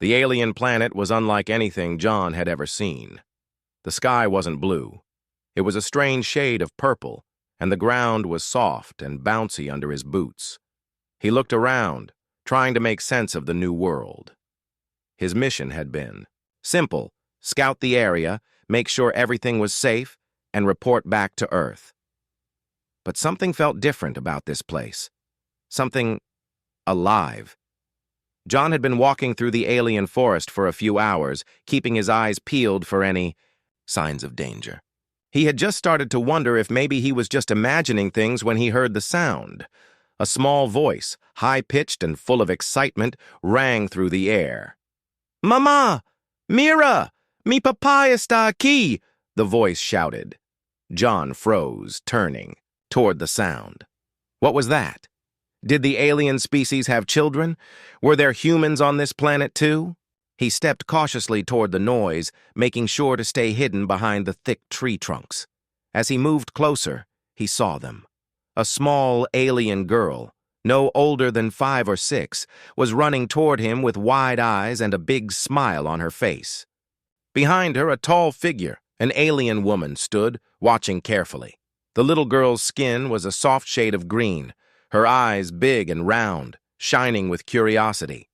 The alien planet was unlike anything John had ever seen. The sky wasn't blue. It was a strange shade of purple, and the ground was soft and bouncy under his boots. He looked around, trying to make sense of the new world. His mission had been simple: scout the area, make sure everything was safe, and report back to Earth. But something felt different about this place. Something alive. John had been walking through the alien forest for a few hours, keeping his eyes peeled for any signs of danger. He had just started to wonder if maybe he was just imagining things when he heard the sound. A small voice, high-pitched and full of excitement, rang through the air. "Mamá! Mira! Mi papá está aquí!" the voice shouted. John froze, turning toward the sound. What was that? Did the alien species have children? Were there humans on this planet too? He stepped cautiously toward the noise, making sure to stay hidden behind the thick tree trunks. As he moved closer, he saw them. A small alien girl, no older than 5 or 6, was running toward him with wide eyes and a big smile on her face. Behind her, a tall figure, an alien woman, stood, watching carefully. The little girl's skin was a soft shade of green, her eyes big and round, shining with curiosity.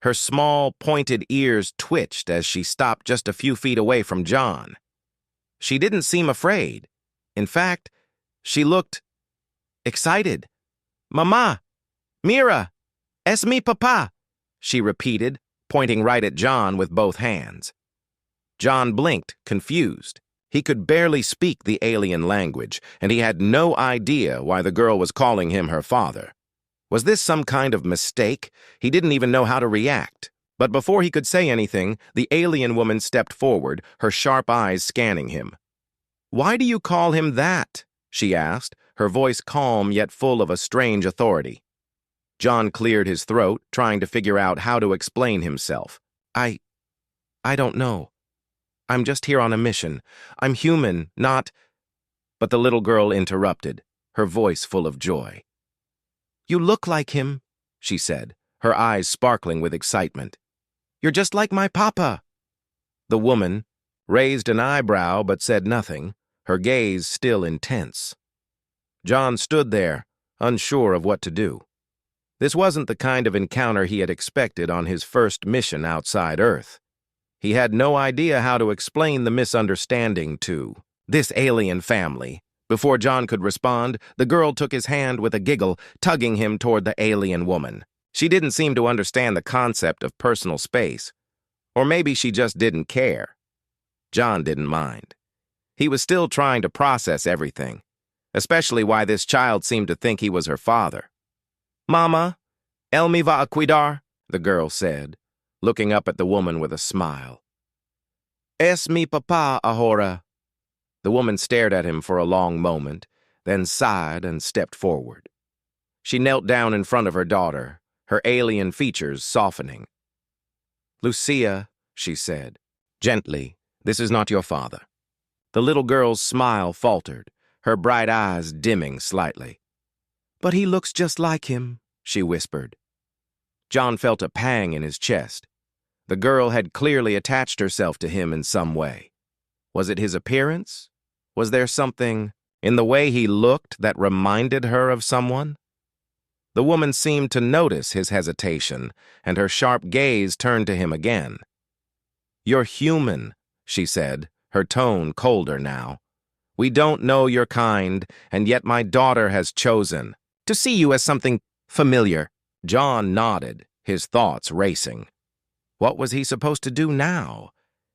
Her small, pointed ears twitched as she stopped just a few feet away from John. She didn't seem afraid. In fact, she looked excited. "Mamá! Mira! Es mi papá!" she repeated, pointing right at John with both hands. John blinked, confused. He could barely speak the alien language, and he had no idea why the girl was calling him her father. Was this some kind of mistake? He didn't even know how to react. But before he could say anything, the alien woman stepped forward, her sharp eyes scanning him. "Why do you call him that?" she asked, her voice calm yet full of a strange authority. John cleared his throat, trying to figure out how to explain himself. I don't know. I'm just here on a mission. I'm human, not—" But the little girl interrupted, her voice full of joy. "You look like him," she said, her eyes sparkling with excitement. "You're just like my papa." The woman raised an eyebrow but said nothing, her gaze still intense. John stood there, unsure of what to do. This wasn't the kind of encounter he had expected on his first mission outside Earth. He had no idea how to explain the misunderstanding to this alien family. Before John could respond, the girl took his hand with a giggle, tugging him toward the alien woman. She didn't seem to understand the concept of personal space. Or maybe she just didn't care. John didn't mind. He was still trying to process everything, especially why this child seemed to think he was her father. "Mama, él me va a cuidar," the girl said, looking up at the woman with a smile. "Es mi papá ahora." The woman stared at him for a long moment, then sighed and stepped forward. She knelt down in front of her daughter, her alien features softening. "Lucia," she said, gently, "this is not your father." The little girl's smile faltered, her bright eyes dimming slightly. "But he looks just like him," she whispered. John felt a pang in his chest. The girl had clearly attached herself to him in some way. Was it his appearance? Was there something in the way he looked that reminded her of someone? The woman seemed to notice his hesitation, and her sharp gaze turned to him again. "You're human," she said, her tone colder now. "We don't know your kind, and yet my daughter has chosen to see you as something familiar." John nodded, his thoughts racing. What was he supposed to do now?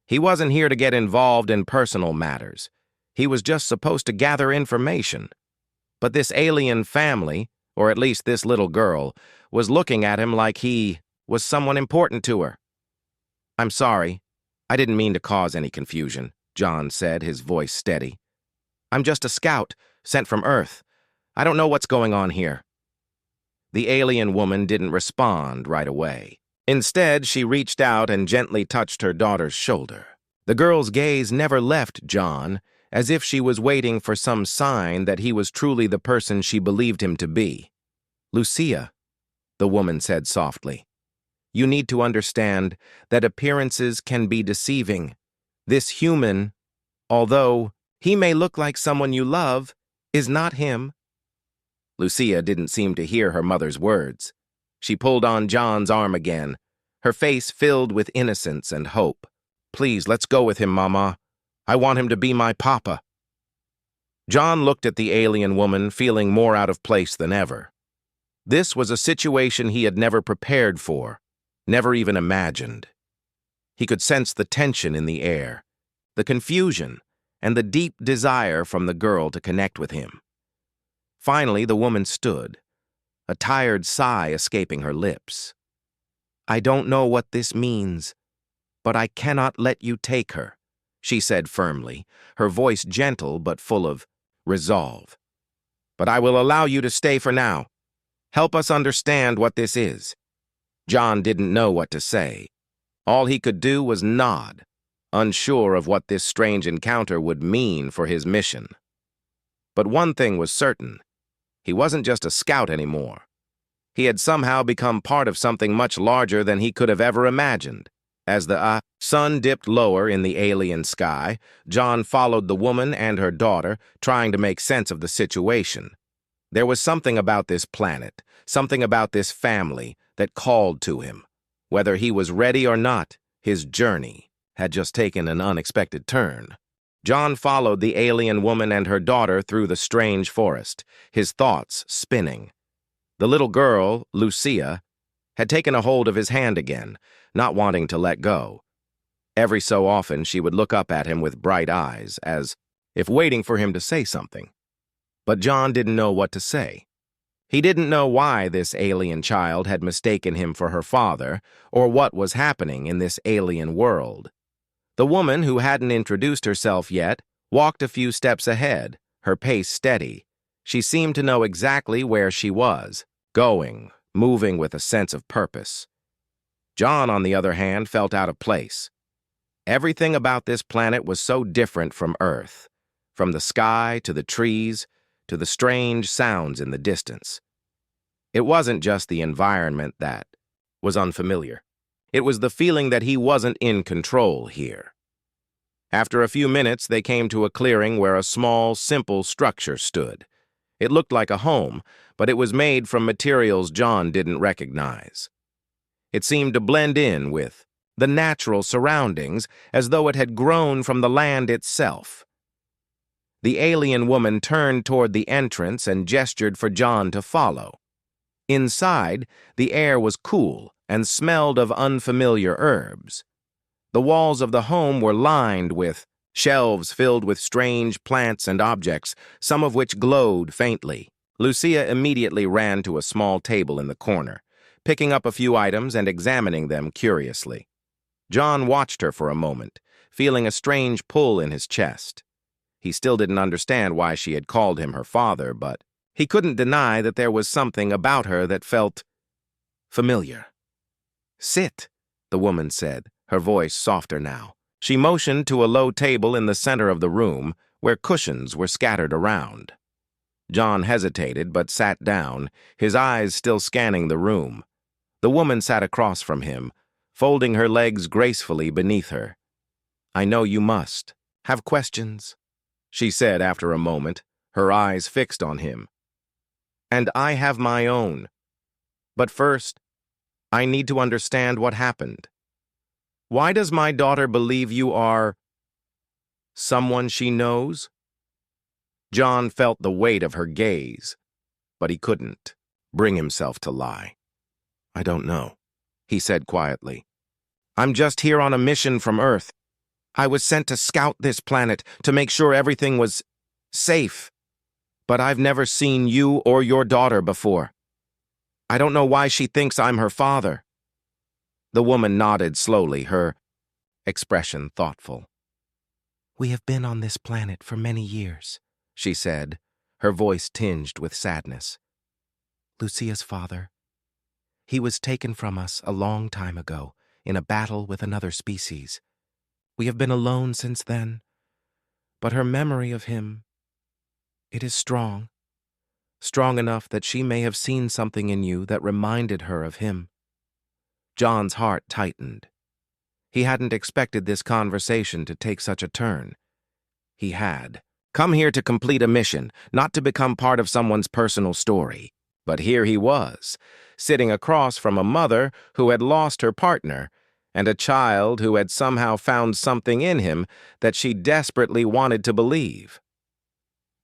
He wasn't here to get involved in personal matters. He was just supposed to gather information. But this alien family, or at least this little girl, was looking at him like he was someone important to her. "I'm sorry. I didn't mean to cause any confusion," John said, his voice steady. "I'm just a scout, sent from Earth. I don't know what's going on here." The alien woman didn't respond right away. Instead, she reached out and gently touched her daughter's shoulder. The girl's gaze never left John, as if she was waiting for some sign that he was truly the person she believed him to be. "Lucia," the woman said softly. You need to understand that appearances can be deceiving. This human, although he may look like someone you love, is not him." Lucia didn't seem to hear her mother's words. She pulled on John's arm again, her face filled with innocence and hope. "Please, let's go with him, Mama. I want him to be my papa." John looked at the alien woman, feeling more out of place than ever. This was a situation he had never prepared for, never even imagined. He could sense the tension in the air, the confusion, and the deep desire from the girl to connect with him. Finally, the woman stood, a tired sigh escaping her lips. "I don't know what this means, but I cannot let you take her," she said firmly, her voice gentle but full of resolve. "But I will allow you to stay for now. Help us understand what this is." John didn't know what to say. All he could do was nod, unsure of what this strange encounter would mean for his mission. But one thing was certain. He wasn't just a scout anymore. He had somehow become part of something much larger than he could have ever imagined. As the sun dipped lower in the alien sky, John followed the woman and her daughter, trying to make sense of the situation. There was something about this planet, something about this family, that called to him. Whether he was ready or not, his journey had just taken an unexpected turn. John followed the alien woman and her daughter through the strange forest, his thoughts spinning. The little girl, Lucia, had taken a hold of his hand again, not wanting to let go. Every so often she would look up at him with bright eyes, as if waiting for him to say something. But John didn't know what to say. He didn't know why this alien child had mistaken him for her father, or what was happening in this alien world. The woman, who hadn't introduced herself yet, walked a few steps ahead, her pace steady. She seemed to know exactly where she was, going, moving with a sense of purpose. John, on the other hand, felt out of place. Everything about this planet was so different from Earth, from the sky to the trees to the strange sounds in the distance. It wasn't just the environment that was unfamiliar. It was the feeling that he wasn't in control here. After a few minutes, they came to a clearing where a small, simple structure stood. It looked like a home, but it was made from materials John didn't recognize. It seemed to blend in with the natural surroundings, as though it had grown from the land itself. The alien woman turned toward the entrance and gestured for John to follow. Inside, the air was cool and smelled of unfamiliar herbs. The walls of the home were lined with shelves filled with strange plants and objects, some of which glowed faintly. Lucia immediately ran to a small table in the corner, picking up a few items and examining them curiously. John watched her for a moment, feeling a strange pull in his chest. He still didn't understand why she had called him her father, but he couldn't deny that there was something about her that felt familiar. "Sit," the woman said, her voice softer now. She motioned to a low table in the center of the room, where cushions were scattered around. John hesitated but sat down, his eyes still scanning the room. The woman sat across from him, folding her legs gracefully beneath her. "I know you must have questions," she said after a moment, her eyes fixed on him. "And I have my own. But first, I need to understand what happened. Why does my daughter believe you are someone she knows?" John felt the weight of her gaze, but he couldn't bring himself to lie. "I don't know," he said quietly. "I'm just here on a mission from Earth. I was sent to scout this planet to make sure everything was safe. But I've never seen you or your daughter before. I don't know why she thinks I'm her father." The woman nodded slowly, her expression thoughtful. "We have been on this planet for many years," she said, her voice tinged with sadness. "Lucia's father. He was taken from us a long time ago in a battle with another species. We have been alone since then, but her memory of him, it is strong enough that she may have seen something in you that reminded her of him. John's heart tightened. He hadn't expected this conversation to take such a turn. He had come here to complete a mission, not to become part of someone's personal story. But here he was, sitting across from a mother who had lost her partner, and a child who had somehow found something in him that she desperately wanted to believe.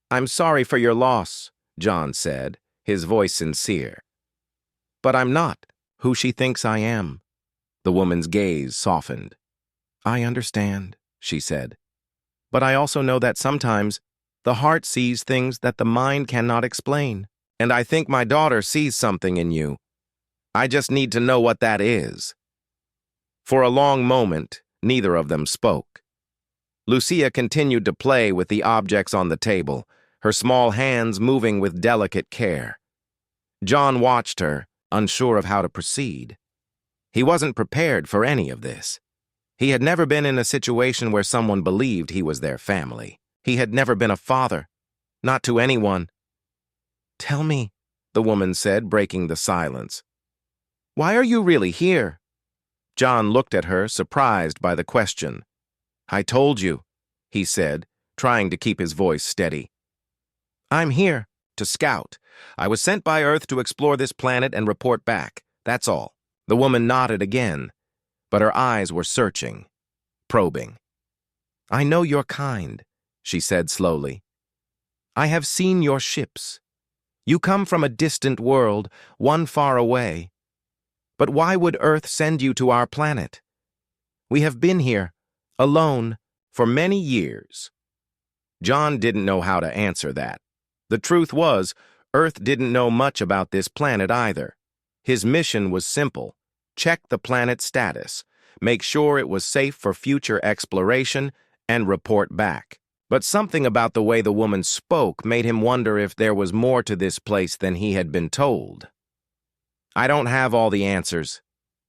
"I'm sorry for your loss," John said, his voice sincere. "But I'm not who she thinks I am." The woman's gaze softened. "I understand," she said. "But I also know that sometimes the heart sees things that the mind cannot explain. And I think my daughter sees something in you. I just need to know what that is." For a long moment, neither of them spoke. Lucia continued to play with the objects on the table, her small hands moving with delicate care. John watched her, unsure of how to proceed. He wasn't prepared for any of this. He had never been in a situation where someone believed he was their family. He had never been a father, not to anyone. "Tell me," the woman said, breaking the silence. "Why are you really here?" John looked at her, surprised by the question. "I told you," he said, trying to keep his voice steady. "I'm here to scout. I was sent by Earth to explore this planet and report back. That's all." The woman nodded again, but her eyes were searching, probing. "I know your kind," she said slowly. "I have seen your ships. You come from a distant world, one far away. But why would Earth send you to our planet? We have been here, alone, for many years." John didn't know how to answer that. The truth was, Earth didn't know much about this planet either. His mission was simple: check the planet's status, make sure it was safe for future exploration, and report back. But something about the way the woman spoke made him wonder if there was more to this place than he had been told. "I don't have all the answers,"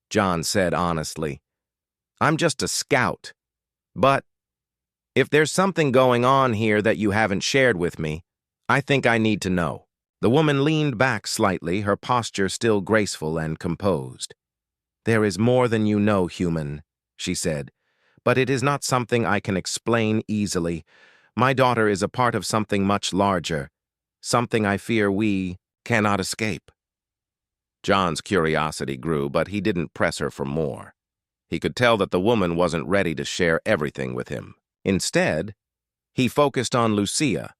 John said honestly. "I'm just a scout. But if there's something going on here that you haven't shared with me, I think I need to know." The woman leaned back slightly, her posture still graceful and composed. "There is more than you know, human," she said, "but it is not something I can explain easily. My daughter is a part of something much larger, something I fear we cannot escape." John's curiosity grew, but he didn't press her for more. He could tell that the woman wasn't ready to share everything with him. Instead, he focused on Lucia,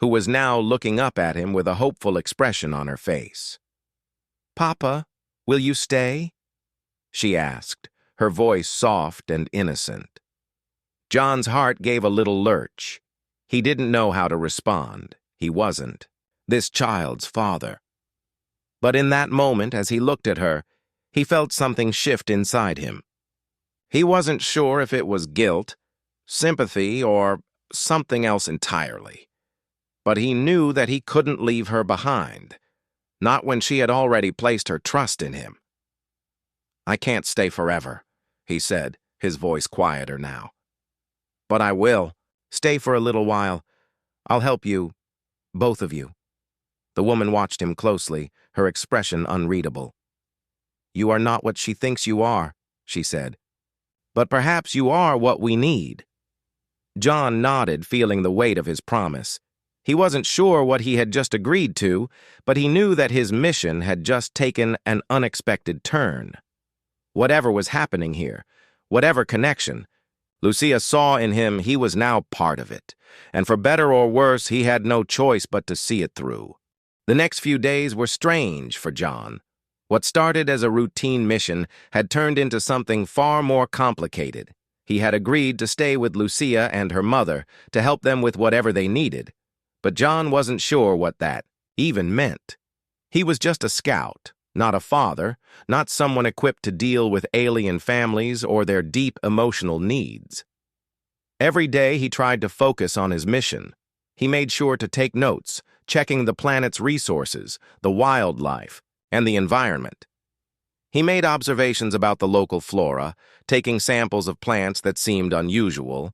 who was now looking up at him with a hopeful expression on her face. "Papa, will you stay?" she asked, her voice soft and innocent. John's heart gave a little lurch. He didn't know how to respond. He wasn't this child's father. But in that moment, as he looked at her, he felt something shift inside him. He wasn't sure if it was guilt, sympathy, or something else entirely. But he knew that he couldn't leave her behind, not when she had already placed her trust in him. "I can't stay forever," he said, his voice quieter now. "But I will. Stay for a little while. I'll help you, both of you." The woman watched him closely, her expression unreadable. "You are not what she thinks you are," she said. "But perhaps you are what we need." John nodded, feeling the weight of his promise. He wasn't sure what he had just agreed to, but he knew that his mission had just taken an unexpected turn. Whatever was happening here, whatever connection, Lucia saw in him he was now part of it, and for better or worse, he had no choice but to see it through. The next few days were strange for John. What started as a routine mission had turned into something far more complicated. He had agreed to stay with Lucia and her mother to help them with whatever they needed, but John wasn't sure what that even meant. He was just a scout, not a father, not someone equipped to deal with alien families or their deep emotional needs. Every day he tried to focus on his mission. He made sure to take notes, checking the planet's resources, the wildlife, and the environment. He made observations about the local flora, taking samples of plants that seemed unusual,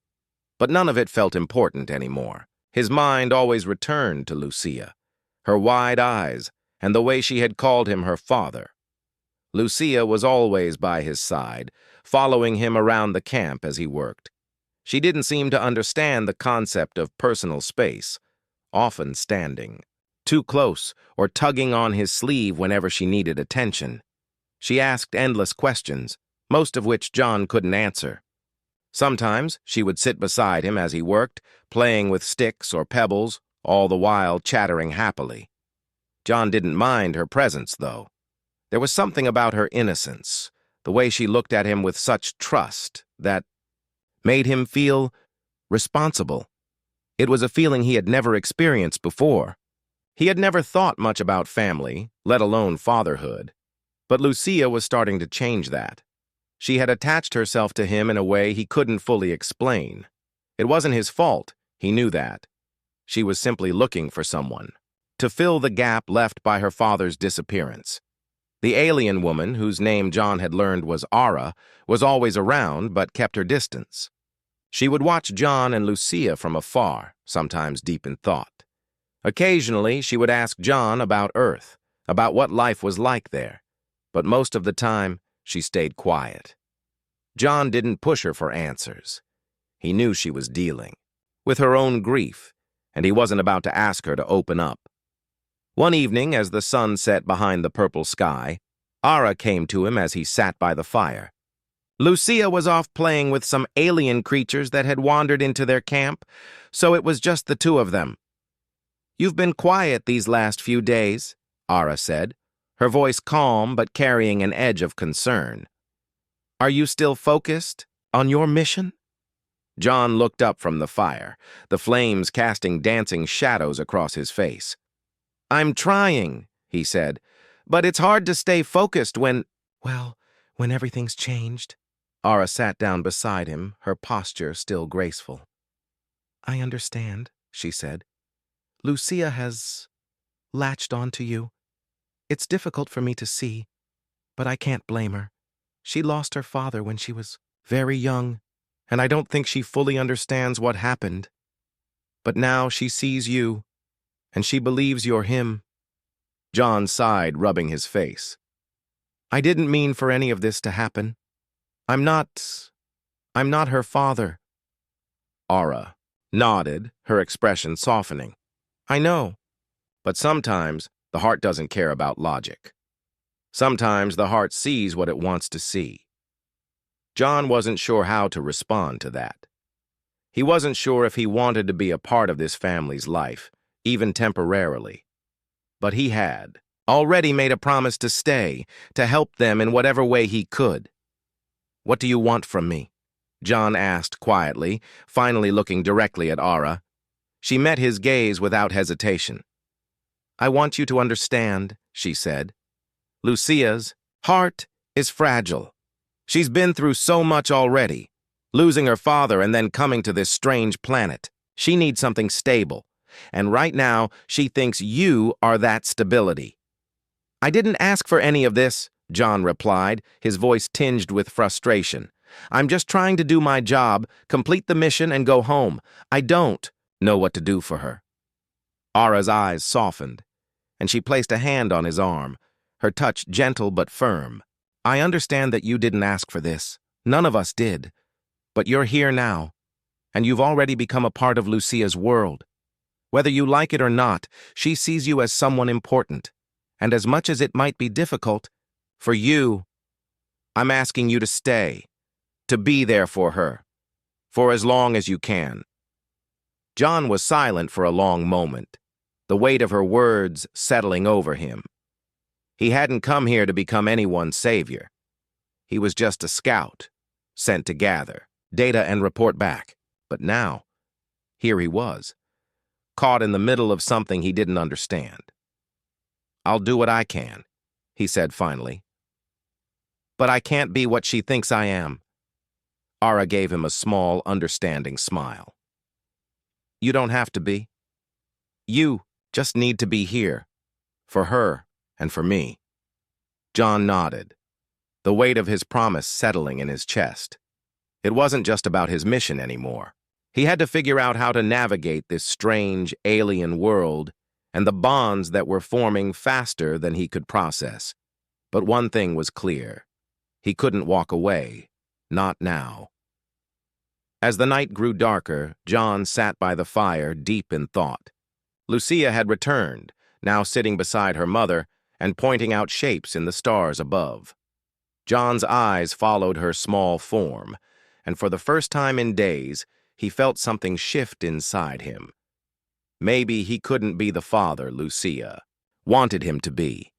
but none of it felt important anymore. His mind always returned to Lucia, her wide eyes, and the way she had called him her father. Lucia was always by his side, following him around the camp as he worked. She didn't seem to understand the concept of personal space, often standing too close or tugging on his sleeve whenever she needed attention. She asked endless questions, most of which John couldn't answer. Sometimes she would sit beside him as he worked, playing with sticks or pebbles, all the while chattering happily. John didn't mind her presence, though. There was something about her innocence, the way she looked at him with such trust, that made him feel responsible. It was a feeling he had never experienced before. He had never thought much about family, let alone fatherhood. But Lucia was starting to change that. She had attached herself to him in a way he couldn't fully explain. It wasn't his fault, he knew that. She was simply looking for someone to fill the gap left by her father's disappearance. The alien woman, whose name John had learned was Ara, was always around but kept her distance. She would watch John and Lucia from afar, sometimes deep in thought. Occasionally, she would ask John about Earth, about what life was like there, but most of the time, she stayed quiet. John didn't push her for answers. He knew she was dealing with her own grief, and he wasn't about to ask her to open up. One evening, as the sun set behind the purple sky, Ara came to him as he sat by the fire. Lucia was off playing with some alien creatures that had wandered into their camp, so it was just the two of them. "You've been quiet these last few days," Ara said, her voice calm but carrying an edge of concern. "Are you still focused on your mission?" John looked up from the fire, the flames casting dancing shadows across his face. "I'm trying," he said, "but it's hard to stay focused when everything's changed." Ara sat down beside him, her posture still graceful. "I understand," she said. "Lucia has latched onto you. It's difficult for me to see, but I can't blame her. She lost her father when she was very young, and I don't think she fully understands what happened. But now she sees you, and she believes you're him." John sighed, rubbing his face. "I didn't mean for any of this to happen. I'm not her father." Ara nodded, her expression softening. "I know, but sometimes the heart doesn't care about logic. Sometimes the heart sees what it wants to see." John wasn't sure how to respond to that. He wasn't sure if he wanted to be a part of this family's life, even temporarily. But he had already made a promise to stay, to help them in whatever way he could. "What do you want from me?" John asked quietly, finally looking directly at Ara. She met his gaze without hesitation. "I want you to understand," she said. "Lucia's heart is fragile. She's been through so much already, losing her father and then coming to this strange planet. She needs something stable, and right now she thinks you are that stability." "I didn't ask for any of this," John replied, his voice tinged with frustration. "I'm just trying to do my job, complete the mission, and go home. I don't know what to do for her." Ara's eyes softened, and she placed a hand on his arm, her touch gentle but firm. "I understand that you didn't ask for this. None of us did. But you're here now, and you've already become a part of Lucia's world. Whether you like it or not, she sees you as someone important, and as much as it might be difficult, for you, I'm asking you to stay, to be there for her, for as long as you can." John was silent for a long moment, the weight of her words settling over him. He hadn't come here to become anyone's savior. He was just a scout, sent to gather data and report back. But now, here he was, caught in the middle of something he didn't understand. "I'll do what I can," he said finally. "But I can't be what she thinks I am." Ara gave him a small, understanding smile. "You don't have to be. You just need to be here, for her and for me." John nodded, the weight of his promise settling in his chest. It wasn't just about his mission anymore. He had to figure out how to navigate this strange, alien world and the bonds that were forming faster than he could process. But one thing was clear. He couldn't walk away. Not now. As the night grew darker, John sat by the fire, deep in thought. Lucia had returned, now sitting beside her mother and pointing out shapes in the stars above. John's eyes followed her small form, and for the first time in days, he felt something shift inside him. Maybe he couldn't be the father Lucia wanted him to be,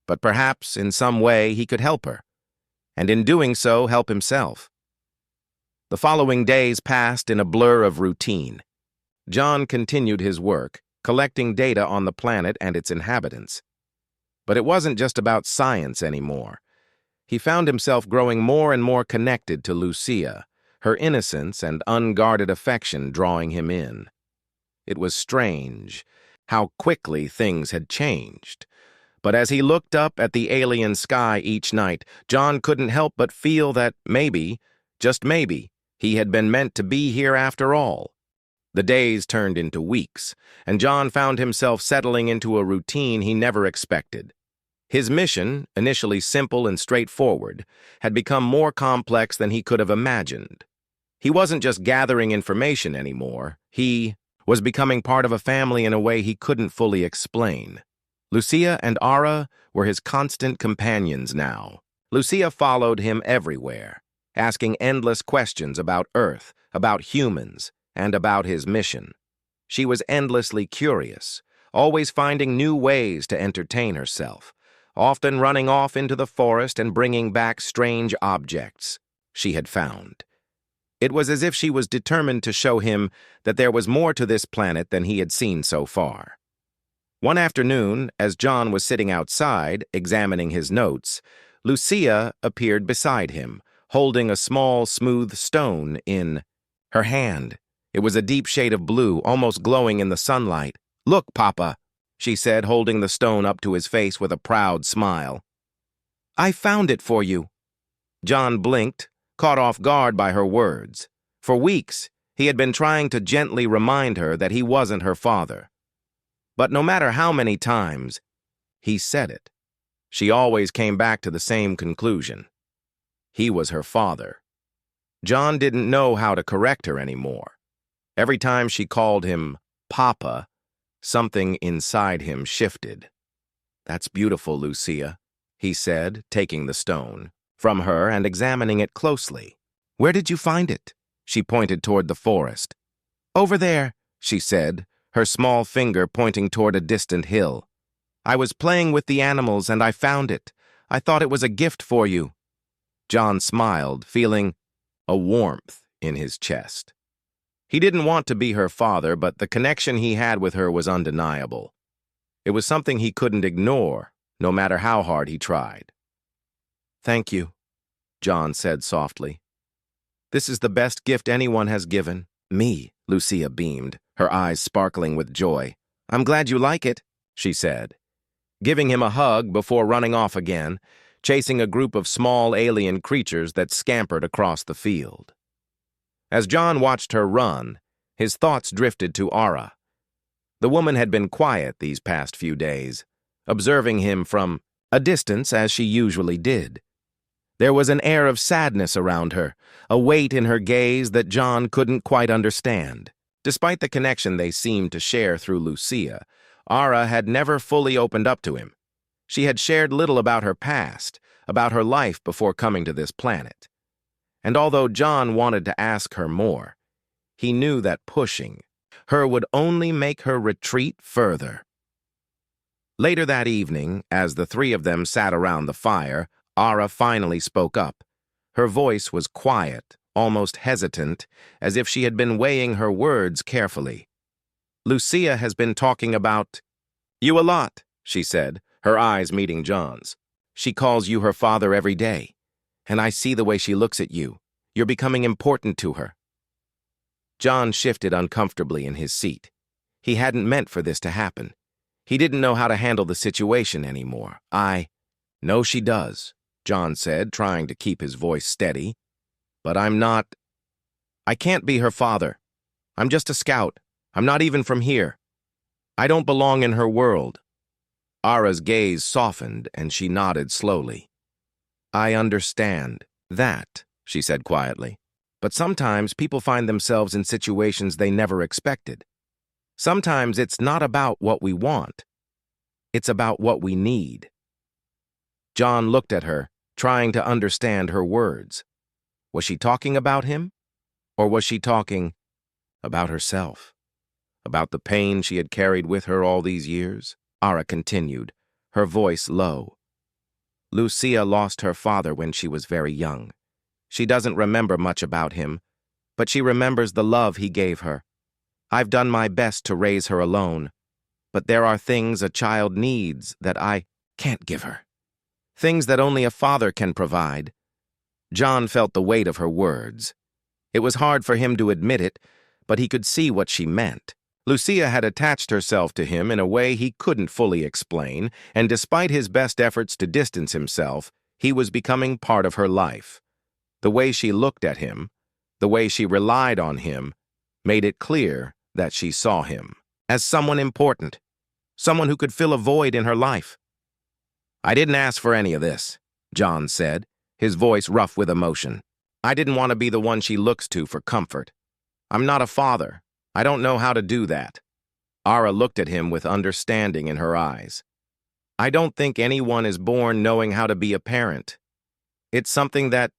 but perhaps in some way he could help her, and in doing so help himself. The following days passed in a blur of routine. John continued his work, collecting data on the planet and its inhabitants. But it wasn't just about science anymore. He found himself growing more and more connected to Lucia, her innocence and unguarded affection drawing him in. It was strange how quickly things had changed. But as he looked up at the alien sky each night, John couldn't help but feel that maybe, just maybe, he had been meant to be here after all. The days turned into weeks, and John found himself settling into a routine he never expected. His mission, initially simple and straightforward, had become more complex than he could have imagined. He wasn't just gathering information anymore. He was becoming part of a family in a way he couldn't fully explain. Lucia and Ara were his constant companions now. Lucia followed him everywhere, asking endless questions about Earth, about humans, and about his mission. She was endlessly curious, always finding new ways to entertain herself, often running off into the forest and bringing back strange objects she had found. It was as if she was determined to show him that there was more to this planet than he had seen so far. One afternoon, as John was sitting outside, examining his notes, Lucia appeared beside him, holding a small, smooth stone in her hand. It was a deep shade of blue, almost glowing in the sunlight. "Look, Papa," she said, holding the stone up to his face with a proud smile. "I found it for you." John blinked, caught off guard by her words. For weeks, he had been trying to gently remind her that he wasn't her father. But no matter how many times he said it, she always came back to the same conclusion. He was her father. John didn't know how to correct her anymore. Every time she called him Papa, something inside him shifted. "That's beautiful, Lucia," he said, taking the stone from her and examining it closely. "Where did you find it?" She pointed toward the forest. "Over there," she said, her small finger pointing toward a distant hill. "I was playing with the animals and I found it. I thought it was a gift for you." John smiled, feeling a warmth in his chest. He didn't want to be her father, but the connection he had with her was undeniable. It was something he couldn't ignore, no matter how hard he tried. "Thank you," John said softly. "This is the best gift anyone has given me," Lucia beamed, her eyes sparkling with joy. "I'm glad you like it," she said, giving him a hug before running off again, chasing a group of small alien creatures that scampered across the field. As John watched her run, his thoughts drifted to Ara. The woman had been quiet these past few days, observing him from a distance as she usually did. There was an air of sadness around her, a weight in her gaze that John couldn't quite understand. Despite the connection they seemed to share through Lucia, Ara had never fully opened up to him. She had shared little about her past, about her life before coming to this planet. And although John wanted to ask her more, he knew that pushing her would only make her retreat further. Later that evening, as the three of them sat around the fire, Ara finally spoke up. Her voice was quiet, almost hesitant, as if she had been weighing her words carefully. "Lucia has been talking about you a lot," she said, her eyes meeting John's. "She calls you her father every day, and I see the way she looks at you. You're becoming important to her." John shifted uncomfortably in his seat. He hadn't meant for this to happen. He didn't know how to handle the situation anymore. "I know she does," John said, trying to keep his voice steady. "But I can't be her father. I'm just a scout. I'm not even from here. I don't belong in her world." Ara's gaze softened and she nodded slowly. I understand that, she said quietly. But sometimes people find themselves in situations they never expected. Sometimes it's not about what we want. It's about what we need. John looked at her, trying to understand her words. Was she talking about him? Or was she talking about herself? About the pain she had carried with her all these years? Ara continued, her voice low. Lucia lost her father when she was very young. She doesn't remember much about him, but she remembers the love he gave her. I've done my best to raise her alone, but there are things a child needs that I can't give her. Things that only a father can provide. John felt the weight of her words. It was hard for him to admit it, but he could see what she meant. Lucia had attached herself to him in a way he couldn't fully explain, and despite his best efforts to distance himself, he was becoming part of her life. The way she looked at him, the way she relied on him, made it clear that she saw him as someone important, someone who could fill a void in her life. I didn't ask for any of this, John said, his voice rough with emotion. I didn't want to be the one she looks to for comfort. I'm not a father. I don't know how to do that. Ara looked at him with understanding in her eyes. I don't think anyone is born knowing how to be a parent. It's something that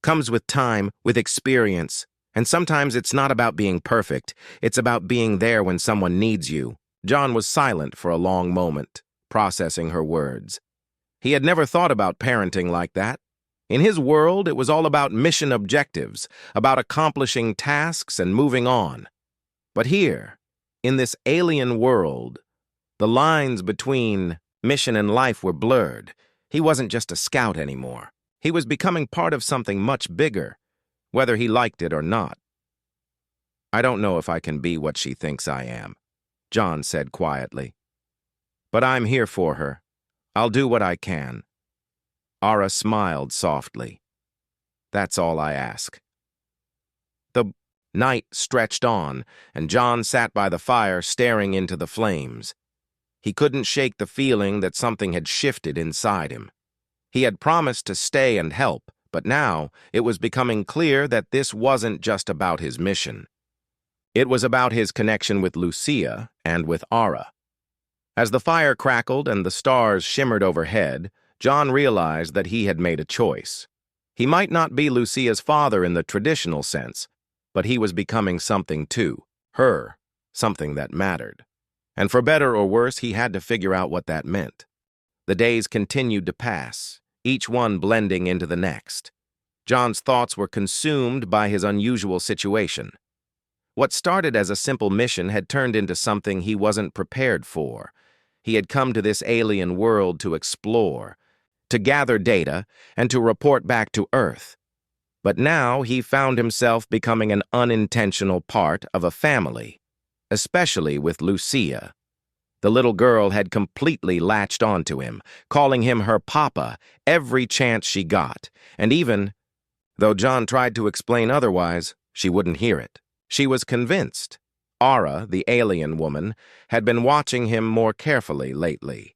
comes with time, with experience, and sometimes it's not about being perfect. It's about being there when someone needs you. John was silent for a long moment, processing her words. He had never thought about parenting like that. In his world, it was all about mission objectives, about accomplishing tasks and moving on. But here, in this alien world, the lines between mission and life were blurred. He wasn't just a scout anymore. He was becoming part of something much bigger, whether he liked it or not. I don't know if I can be what she thinks I am, John said quietly. But I'm here for her. I'll do what I can. Ara smiled softly. That's all I ask. The night stretched on, and John sat by the fire staring into the flames. He couldn't shake the feeling that something had shifted inside him. He had promised to stay and help, but now it was becoming clear that this wasn't just about his mission. It was about his connection with Lucia and with Ara. As the fire crackled and the stars shimmered overhead, John realized that he had made a choice. He might not be Lucia's father in the traditional sense, but he was becoming something too, her, something that mattered. And for better or worse, he had to figure out what that meant. The days continued to pass, each one blending into the next. John's thoughts were consumed by his unusual situation. What started as a simple mission had turned into something he wasn't prepared for. He had come to this alien world to explore, to gather data, and to report back to Earth. But now he found himself becoming an unintentional part of a family, especially with Lucia. The little girl had completely latched onto him, calling him her papa every chance she got, and even, though John tried to explain otherwise, she wouldn't hear it. She was convinced. Ara, the alien woman, had been watching him more carefully lately.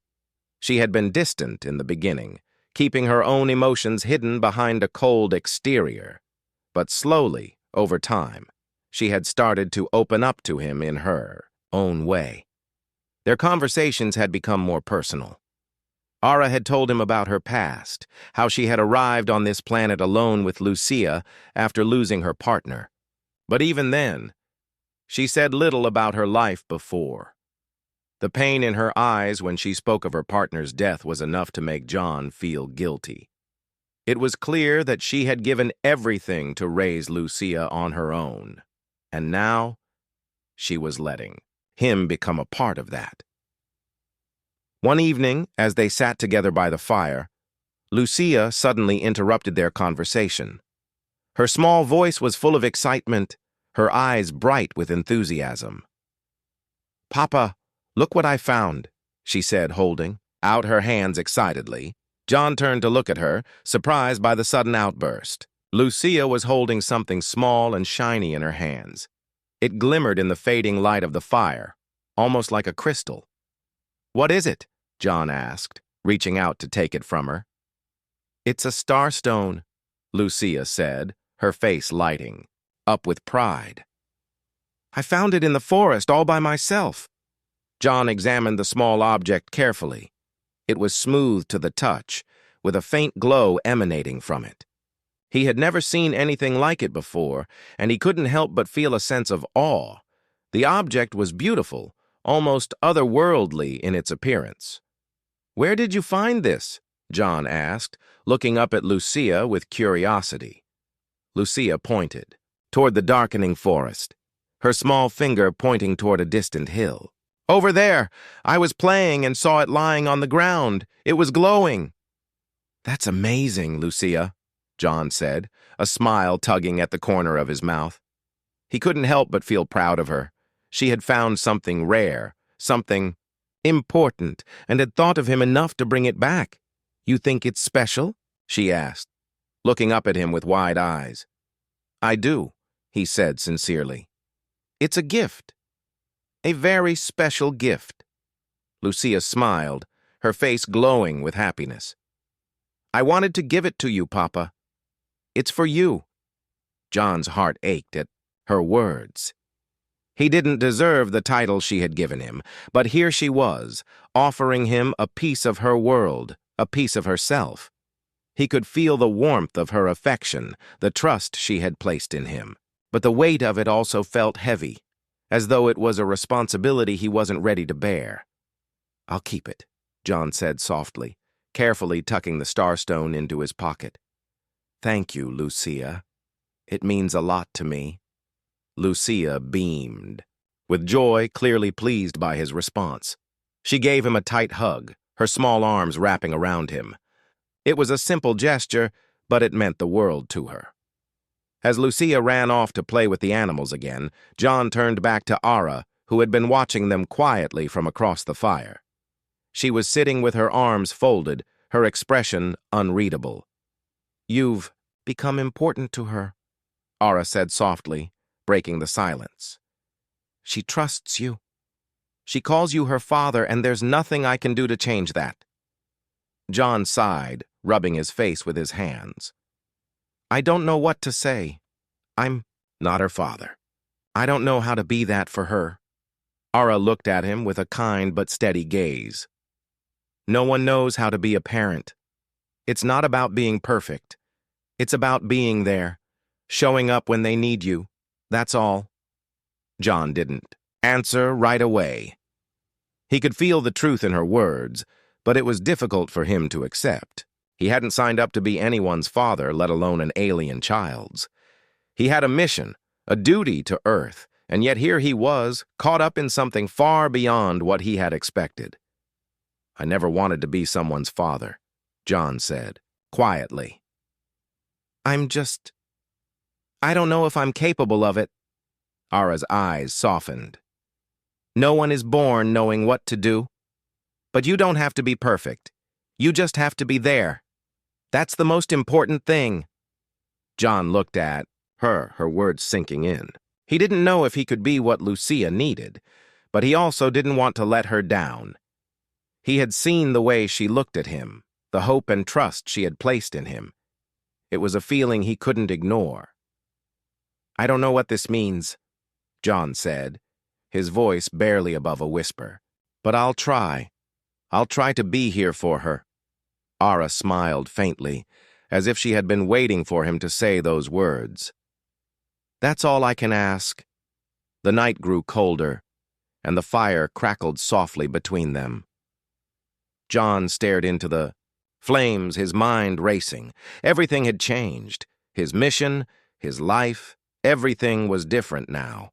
She had been distant in the beginning, keeping her own emotions hidden behind a cold exterior. But slowly, over time, she had started to open up to him in her own way. Their conversations had become more personal. Ara had told him about her past, how she had arrived on this planet alone with Lucia after losing her partner. But even then, she said little about her life before. The pain in her eyes when she spoke of her partner's death was enough to make John feel guilty. It was clear that she had given everything to raise Lucia on her own, and now she was letting him become a part of that. One evening, as they sat together by the fire, Lucia suddenly interrupted their conversation. Her small voice was full of excitement, her eyes bright with enthusiasm. "Papa, look what I found," she said, holding out her hands excitedly. John turned to look at her, surprised by the sudden outburst. Lucia was holding something small and shiny in her hands. It glimmered in the fading light of the fire, almost like a crystal. "What is it?" John asked, reaching out to take it from her. It's a starstone, Lucia said, her face lighting up with pride. I found it in the forest all by myself. John examined the small object carefully. It was smooth to the touch, with a faint glow emanating from it. He had never seen anything like it before, and he couldn't help but feel a sense of awe. The object was beautiful, almost otherworldly in its appearance. Where did you find this? John asked, looking up at Lucia with curiosity. Lucia pointed toward the darkening forest, her small finger pointing toward a distant hill. Over there! I was playing and saw it lying on the ground. It was glowing. That's amazing, Lucia, John said, a smile tugging at the corner of his mouth. He couldn't help but feel proud of her. She had found something rare, something important, and had thought of him enough to bring it back. You think it's special? She asked, looking up at him with wide eyes. I do, he said sincerely. It's a gift. A very special gift. Lucia smiled, her face glowing with happiness. I wanted to give it to you, Papa. It's for you. John's heart ached at her words. He didn't deserve the title she had given him, but here she was, offering him a piece of her world, a piece of herself. He could feel the warmth of her affection, the trust she had placed in him. But the weight of it also felt heavy, as though it was a responsibility he wasn't ready to bear. I'll keep it, John said softly, carefully tucking the starstone into his pocket. Thank you, Lucia. It means a lot to me. Lucia beamed, with joy clearly pleased by his response. She gave him a tight hug, her small arms wrapping around him. It was a simple gesture, but it meant the world to her. As Lucia ran off to play with the animals again, John turned back to Ara, who had been watching them quietly from across the fire. She was sitting with her arms folded, her expression unreadable. You've become important to her, Ara said softly, breaking the silence. She trusts you. She calls you her father, and there's nothing I can do to change that. John sighed, rubbing his face with his hands. I don't know what to say. I'm not her father. I don't know how to be that for her. Ara looked at him with a kind but steady gaze. No one knows how to be a parent. It's not about being perfect. It's about being there, showing up when they need you. That's all. John didn't answer right away. He could feel the truth in her words, but it was difficult for him to accept. He hadn't signed up to be anyone's father, let alone an alien child's. He had a mission, a duty to Earth, and yet here he was, caught up in something far beyond what he had expected. I never wanted to be someone's father, John said, quietly. I don't know if I'm capable of it. Ara's eyes softened. No one is born knowing what to do. But you don't have to be perfect. You just have to be there. That's the most important thing. John looked at her words sinking in. He didn't know if he could be what Lucia needed, but he also didn't want to let her down. He had seen the way she looked at him, the hope and trust she had placed in him. It was a feeling he couldn't ignore. I don't know what this means, John said, his voice barely above a whisper. But I'll try. I'll try to be here for her. Ara smiled faintly, as if she had been waiting for him to say those words. That's all I can ask. The night grew colder, and the fire crackled softly between them. John stared into the flames, his mind racing. Everything had changed. His mission, his life, everything was different now.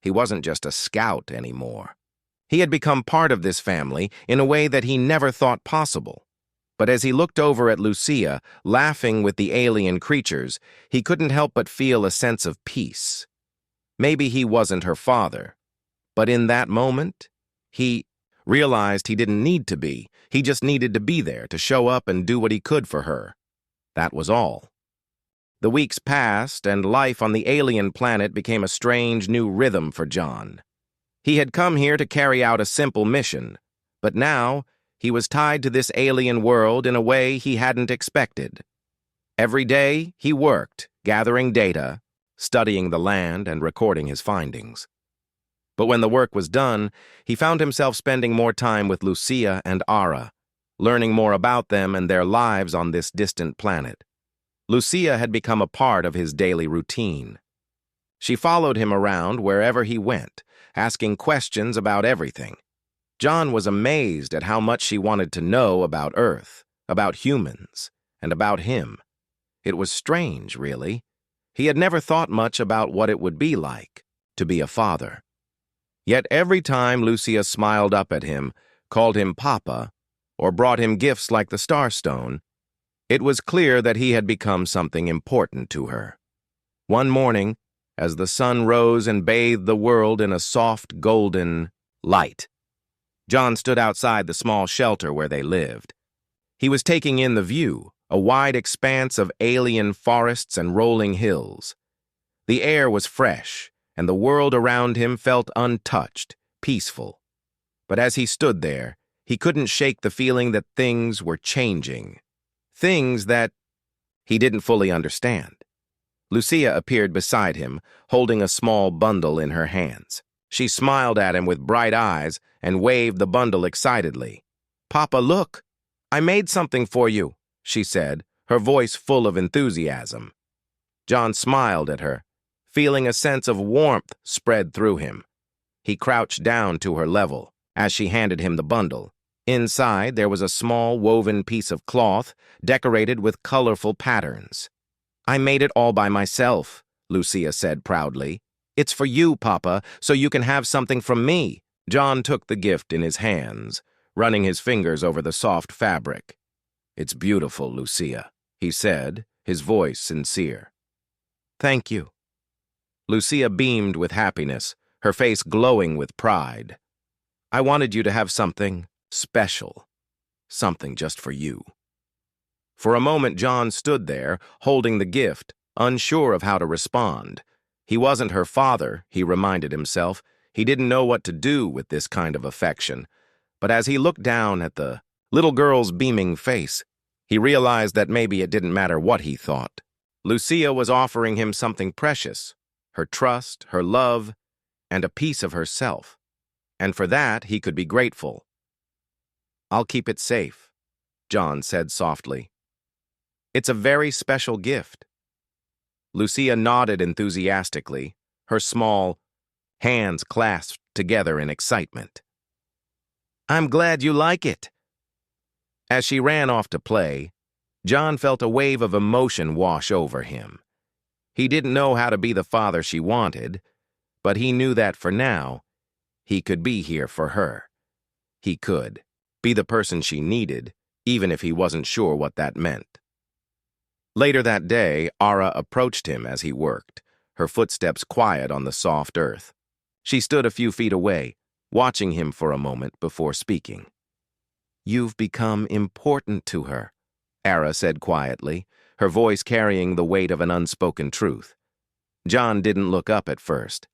He wasn't just a scout anymore. He had become part of this family in a way that he never thought possible. But as he looked over at Lucia, laughing with the alien creatures, he couldn't help but feel a sense of peace. Maybe he wasn't her father, but in that moment, he realized he didn't need to be. He just needed to be there to show up and do what he could for her. That was all. The weeks passed, and life on the alien planet became a strange new rhythm for John. He had come here to carry out a simple mission, but now He was tied to this alien world in a way he hadn't expected. Every day, he worked, gathering data, studying the land, and recording his findings. But when the work was done, he found himself spending more time with Lucia and Ara, learning more about them and their lives on this distant planet. Lucia had become a part of his daily routine. She followed him around wherever he went, asking questions about everything. John was amazed at how much she wanted to know about Earth, about humans, and about him. It was strange, really. He had never thought much about what it would be like to be a father. Yet every time Lucia smiled up at him, called him Papa, or brought him gifts like the Starstone, it was clear that he had become something important to her. One morning, as the sun rose and bathed the world in a soft, golden light, John stood outside the small shelter where they lived. He was taking in the view, a wide expanse of alien forests and rolling hills. The air was fresh, and the world around him felt untouched, peaceful. But as he stood there, he couldn't shake the feeling that things were changing. Things that he didn't fully understand. Lucia appeared beside him, holding a small bundle in her hands. She smiled at him with bright eyes and waved the bundle excitedly. "Papa, look! I made something for you," she said, her voice full of enthusiasm. John smiled at her, feeling a sense of warmth spread through him. He crouched down to her level as she handed him the bundle. Inside, there was a small woven piece of cloth decorated with colorful patterns. "I made it all by myself," Lucia said proudly. "It's for you, Papa, so you can have something from me." John took the gift in his hands, running his fingers over the soft fabric. "It's beautiful, Lucia," he said, his voice sincere. "Thank you." Lucia beamed with happiness, her face glowing with pride. "I wanted you to have something special, something just for you." For a moment, John stood there, holding the gift, unsure of how to respond. He wasn't her father, he reminded himself. He didn't know what to do with this kind of affection. But as he looked down at the little girl's beaming face, he realized that maybe it didn't matter what he thought. Lucia was offering him something precious, her trust, her love, and a piece of herself. And for that, he could be grateful. "I'll keep it safe," John said softly. "It's a very special gift." Lucia nodded enthusiastically, her small hands clasped together in excitement. "I'm glad you like it." As she ran off to play, John felt a wave of emotion wash over him. He didn't know how to be the father she wanted, but he knew that for now, he could be here for her. He could be the person she needed, even if he wasn't sure what that meant. Later that day, Ara approached him as he worked, her footsteps quiet on the soft earth. She stood a few feet away, watching him for a moment before speaking. "You've become important to her," Ara said quietly, her voice carrying the weight of an unspoken truth. John didn't look up at first,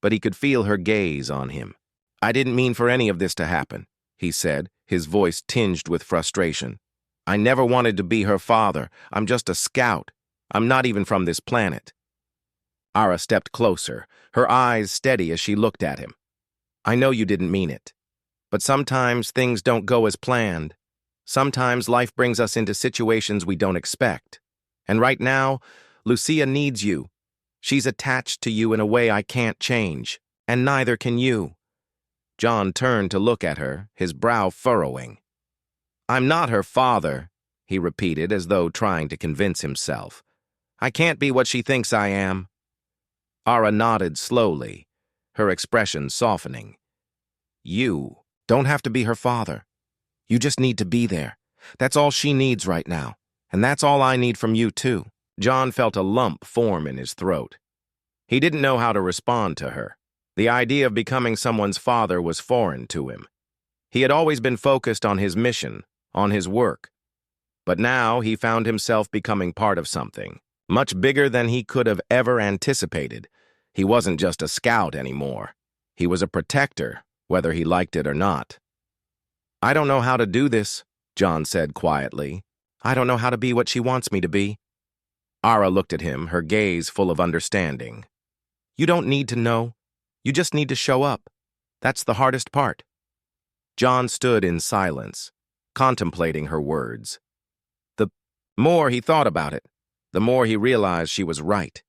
but he could feel her gaze on him. "I didn't mean for any of this to happen," he said, his voice tinged with frustration. "I never wanted to be her father. I'm just a scout. I'm not even from this planet." Ara stepped closer, her eyes steady as she looked at him. "I know you didn't mean it, but sometimes things don't go as planned. Sometimes life brings us into situations we don't expect. And right now, Lucia needs you. She's attached to you in a way I can't change, and neither can you." John turned to look at her, his brow furrowing. "I'm not her father," he repeated as though trying to convince himself. "I can't be what she thinks I am." Ara nodded slowly, her expression softening. "You don't have to be her father. You just need to be there. That's all she needs right now, and that's all I need from you too." John felt a lump form in his throat. He didn't know how to respond to her. The idea of becoming someone's father was foreign to him. He had always been focused on his mission, on his work. But now he found himself becoming part of something, much bigger than he could have ever anticipated. He wasn't just a scout anymore. He was a protector, whether he liked it or not. I don't know how to do this, John said quietly. I don't know how to be what she wants me to be. Ara looked at him, her gaze full of understanding. You don't need to know. You just need to show up. That's the hardest part. John stood in silence, contemplating her words. The more he thought about it, the more he realized she was right.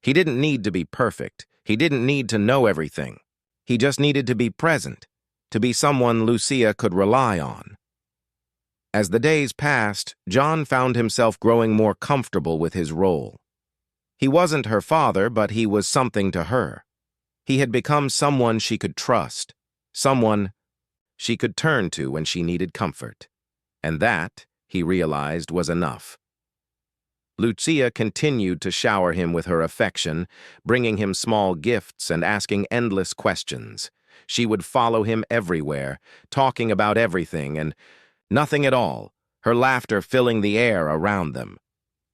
He didn't need to be perfect. He didn't need to know everything. He just needed to be present, to be someone Lucia could rely on. As the days passed, John found himself growing more comfortable with his role. He wasn't her father, but he was something to her. He had become someone she could trust, someone she could turn to when she needed comfort. And that, he realized, was enough. Lucia continued to shower him with her affection, bringing him small gifts and asking endless questions. She would follow him everywhere, talking about everything and nothing at all, her laughter filling the air around them.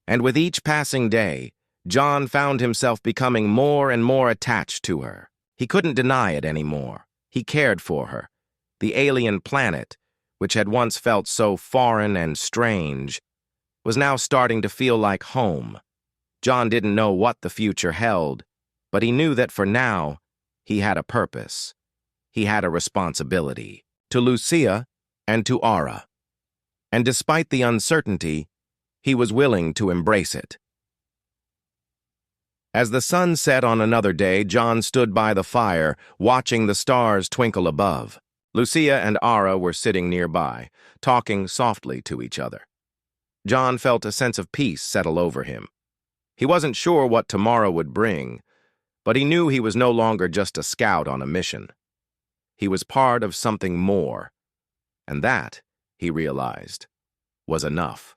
And with each passing day, John found himself becoming more and more attached to her. He couldn't deny it anymore. He cared for her. The alien planet, which had once felt so foreign and strange, was now starting to feel like home. John didn't know what the future held, but he knew that for now, he had a purpose. He had a responsibility to Lucia and to Ara. And despite the uncertainty, he was willing to embrace it. As the sun set on another day, John stood by the fire, watching the stars twinkle above. Lucia and Ara were sitting nearby, talking softly to each other. John felt a sense of peace settle over him. He wasn't sure what tomorrow would bring, but he knew he was no longer just a scout on a mission. He was part of something more, and that, he realized, was enough.